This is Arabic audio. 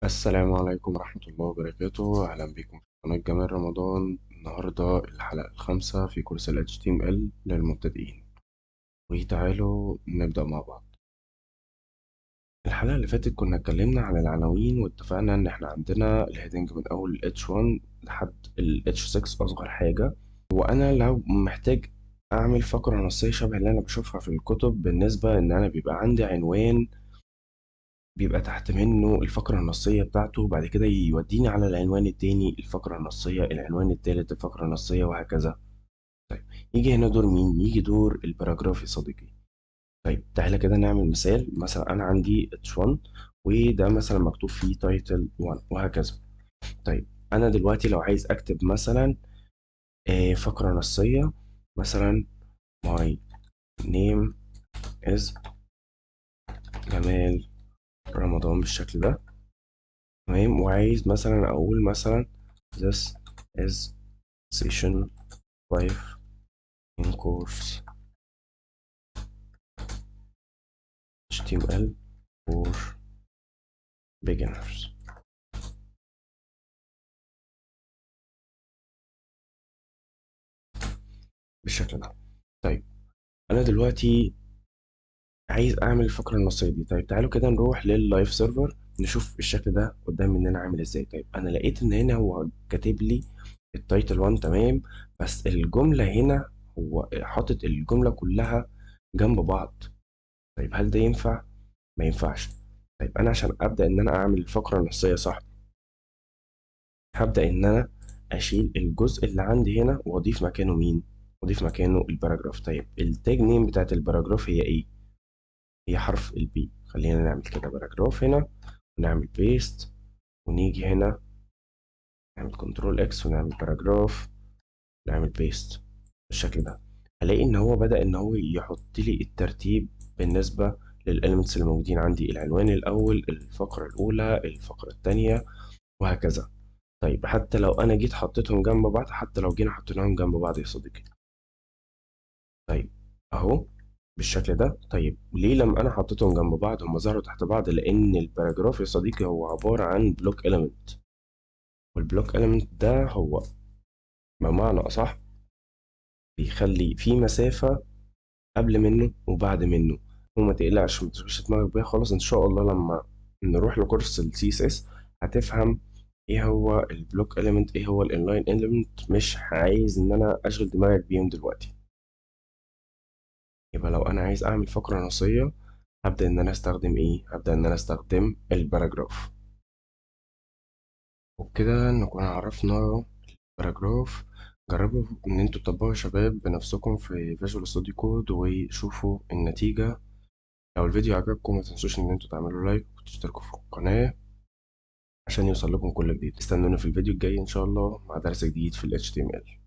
السلام عليكم ورحمة الله وبركاته. أهلا بكم في قناة جمال رمضان. النهاردة الحلقة الخامسة في كورس ال HTML للمبتدئين، وتعالوا نبدأ مع بعض. الحلقة اللي فاتت كنا اتكلمنا عن العناوين، واتفقنا إن إحنا عندنا الهيدنج من أول ال H1 لحد ال H6 أصغر حاجة. وأنا لو محتاج أعمل فقرة نصية شبه اللي أنا بشوفها في الكتب، بالنسبة إن أنا بيبقى عندي عنوان بيبقى تحت منه الفقرة النصية بتاعته، وبعد كده يوديني على العنوان التاني الفقرة النصية، العنوان التالت الفقرة النصية، وهكذا. طيب، يجي هنا دور مين؟ يجي دور الباراجراف يا صديقي. طيب تعالى كده نعمل مثال. مثلا أنا عندي H1 وده مثلا مكتوب فيه تايتل 1 وهكذا. طيب أنا دلوقتي لو عايز أكتب مثلا فقرة نصية، مثلا my name is جمال رمضان بالشكل ده، تمام. وعايز مثلا أقول مثلا this is session 5 in course HTML for beginners بالشكل ده. طيب أنا دلوقتي عايز أعمل الفقرة النصية دي. طيب تعالوا كده نروح لللايف سيرفر نشوف الشكل ده قدام مننا عامل ازاي. طيب أنا لقيت إن هنا هو كاتب لي التايتل 1 تمام، بس الجملة هنا هو حاطط الجملة كلها جنب بعض. طيب هل ده ينفع؟ ما ينفعش. طيب أنا عشان أبدأ إن أنا أعمل الفقرة النصية صح، هبدأ إن أنا أشيل الجزء اللي عندي هنا وأضيف مكانه مين؟ أضيف مكانه الباراجراف. طيب التاج نيم بتاعت الباراجراف هي إيه؟ هي حرف البي. خلينا نعمل كده باراجراف هنا، ونعمل بيست، ونيجي هنا نعمل كنترول إكس ونعمل باراجراف، نعمل بيست بالشكل ده. هلاقي إن هو بدأ إن هو يحط لي الترتيب بالنسبة للإليمنتس اللي موجودين عندي: العنوان الأول، الفقرة الأولى، الفقرة التانية، وهكذا. طيب حتى لو انا جيت حطيتهم جنب بعض، حتى لو جينا حطيناهم جنب بعض يا صديقي، طيب اهو بالشكل ده. طيب ليه لما انا حطيتهم جنب بعض هم ظهروا تحت بعض؟ لان الباراجراف يا صديقي هو عبارة عن بلوك اليمنت، والبلوك اليمنت ده هو بمعنى اصح بيخلي في مسافة قبل منه وبعد منه. وما تقلقش، ما تشغلش دماغك بيها خالص. ان شاء الله لما نروح لكورس السي اس اس هتفهم ايه هو البلوك اليمنت، ايه هو الانلاين اليمنت. مش عايز ان انا اشغل دماغك بيهم دلوقتي. يبقى لو انا عايز اعمل فقرة نصية، هبدأ ان انا استخدم ايه؟ هبدأ ان انا استخدم الباراجراف. وبكده نكون عرفنا الباراجراف. جربوا ان انتوا تطبقوا يا شباب بنفسكم في فيجوال ستوديو كود وشوفوا النتيجة. لو الفيديو عجبكم ما تنسوش ان انتوا تعملوا لايك وتشتركوا في القناة عشان يوصل لكم كل جديد. استنونا في الفيديو الجاي ان شاء الله مع درس جديد في ال HTML.